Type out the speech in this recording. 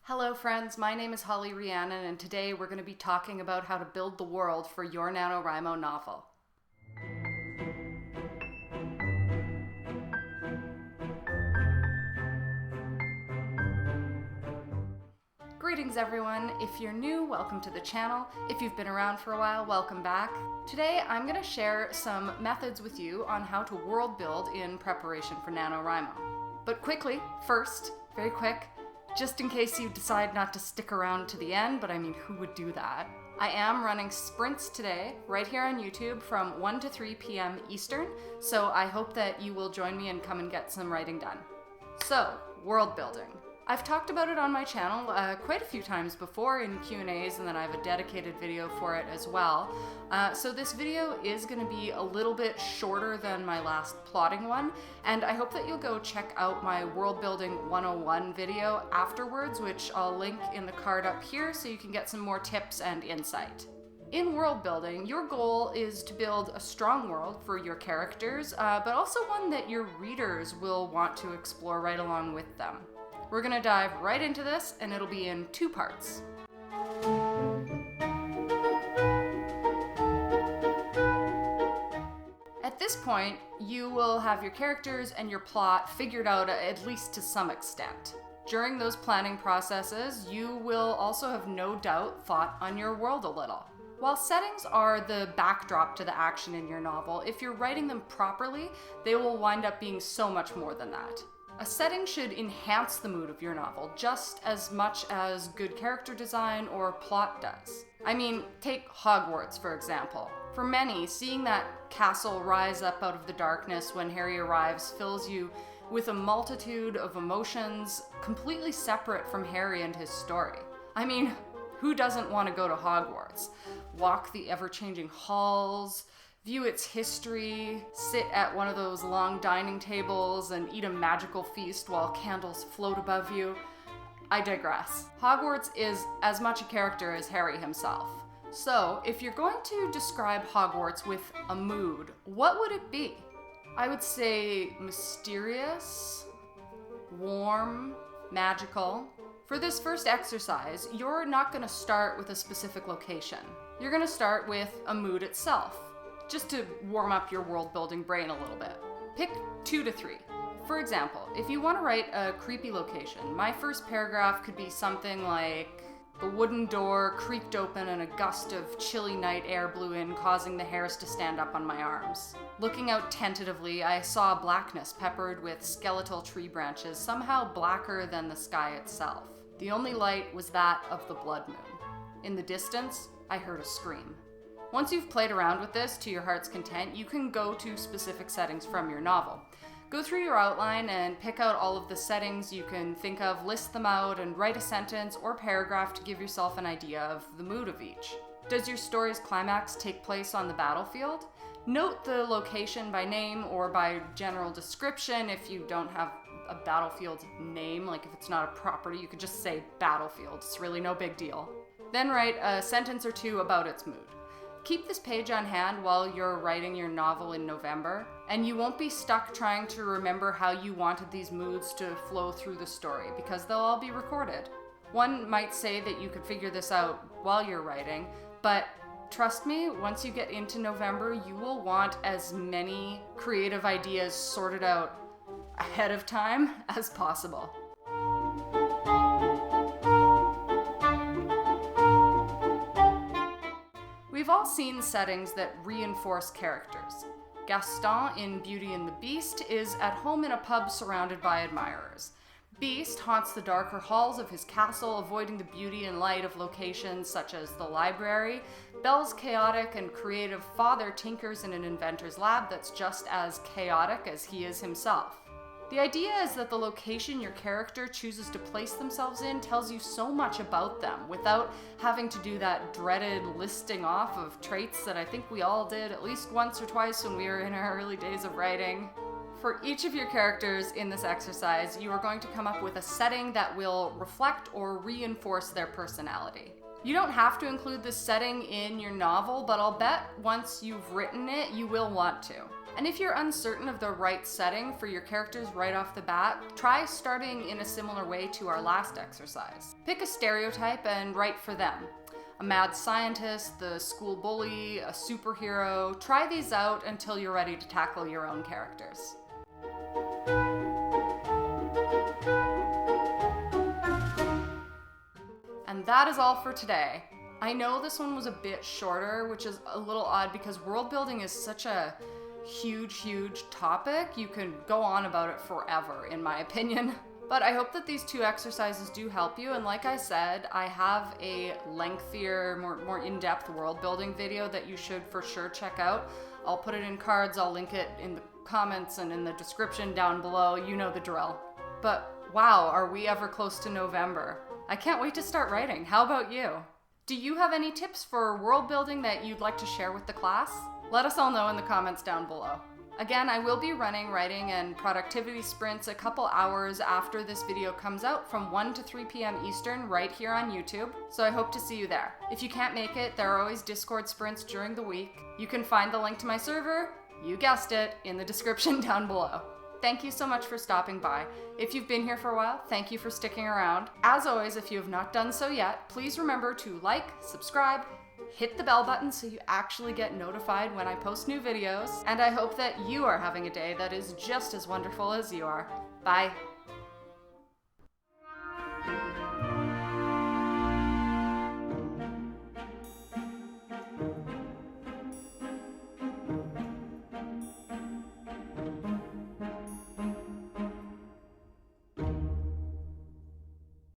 Hello friends, my name is Rhiannon and today we're going to be talking about how to build the world for your NaNoWriMo novel. Greetings everyone. If you're new, welcome to the channel. If you've been around for a while, welcome back. Today I'm going to share some methods with you on how to world build in preparation for NaNoWriMo. But quickly, first, very quick, just in case you decide not to stick around to the end, but I mean, who would do that? I am running sprints today, right here on YouTube from 1 to 3 p.m. Eastern, so I hope that you will join me and come and get some writing done. So, world building. I've talked about it on my channel quite a few times before in Q&As, and then I have a dedicated video for it as well. So this video is going to be a little bit shorter than my last plotting one, and I hope that you'll go check out my World Building 101 video afterwards, which I'll link in the card up here so you can get some more tips and insight. In world building, your goal is to build a strong world for your characters, but also one that your readers will want to explore right along with them. We're gonna dive right into this, and it'll be in 2 parts. At this point, you will have your characters and your plot figured out at least to some extent. During those planning processes, you will also have no doubt thought on your world a little. While settings are the backdrop to the action in your novel, if you're writing them properly, they will wind up being so much more than that. A setting should enhance the mood of your novel just as much as good character design or plot does. I mean, take Hogwarts, for example. For many, seeing that castle rise up out of the darkness when Harry arrives fills you with a multitude of emotions completely separate from Harry and his story. I mean, who doesn't want to go to Hogwarts? Walk the ever-changing halls, view its history, sit at one of those long dining tables and eat a magical feast while candles float above you. I digress. Hogwarts is as much a character as Harry himself. So, if you're going to describe Hogwarts with a mood, what would it be? I would say mysterious, warm, magical. For this first exercise, you're not going to start with a specific location. You're going to start with a mood itself, just to warm up your world building brain a little bit. Pick 2 to 3. For example, if you want to write a creepy location, my first paragraph could be something like, the wooden door creaked open and a gust of chilly night air blew in, causing the hairs to stand up on my arms. Looking out tentatively, I saw blackness peppered with skeletal tree branches, somehow blacker than the sky itself. The only light was that of the blood moon. In the distance, I heard a scream. Once you've played around with this to your heart's content, you can go to specific settings from your novel. Go through your outline and pick out all of the settings you can think of, list them out, and write a sentence or paragraph to give yourself an idea of the mood of each. Does your story's climax take place on the battlefield? Note the location by name or by general description if you don't have a battlefield name, like if it's not a property, you could just say battlefield. It's really no big deal. Then write a sentence or 2 about its mood. Keep this page on hand while you're writing your novel in November, and you won't be stuck trying to remember how you wanted these moods to flow through the story, because they'll all be recorded. One might say that you could figure this out while you're writing, but trust me, once you get into November, you will want as many creative ideas sorted out ahead of time as possible. We've all seen settings that reinforce characters. Gaston in Beauty and the Beast is at home in a pub surrounded by admirers. Beast haunts the darker halls of his castle, avoiding the beauty and light of locations such as the library. Belle's chaotic and creative father tinkers in an inventor's lab that's just as chaotic as he is himself. The idea is that the location your character chooses to place themselves in tells you so much about them without having to do that dreaded listing off of traits that I think we all did at least once or twice when we were in our early days of writing. For each of your characters in this exercise, you are going to come up with a setting that will reflect or reinforce their personality. You don't have to include this setting in your novel, but I'll bet once you've written it, you will want to. And if you're uncertain of the right setting for your characters right off the bat, try starting in a similar way to our last exercise. Pick a stereotype and write for them. A mad scientist, the school bully, a superhero. Try these out until you're ready to tackle your own characters. And that is all for today. I know this one was a bit shorter, which is a little odd because world building is such a huge topic. You can go on about it forever, in my opinion. But I hope that these 2 exercises do help you, and like I said, I have a lengthier, more in-depth world building video that you should for sure check out. I'll put it in cards, I'll link it in the comments and in the description down below, you know the drill. But wow, are we ever close to November? I can't wait to start writing. How about you? Do you have any tips for world building that you'd like to share with the class? Let us all know in the comments down below. Again, I will be running writing and productivity sprints a couple hours after this video comes out from 1 to 3 p.m. Eastern right here on YouTube, so I hope to see you there. If you can't make it, there are always Discord sprints during the week. You can find the link to my server, you guessed it, in the description down below. Thank you so much for stopping by. If you've been here for a while, thank you for sticking around. As always, if you have not done so yet, please remember to like, subscribe, hit the bell button so you actually get notified when I post new videos, and I hope that you are having a day that is just as wonderful as you are. Bye.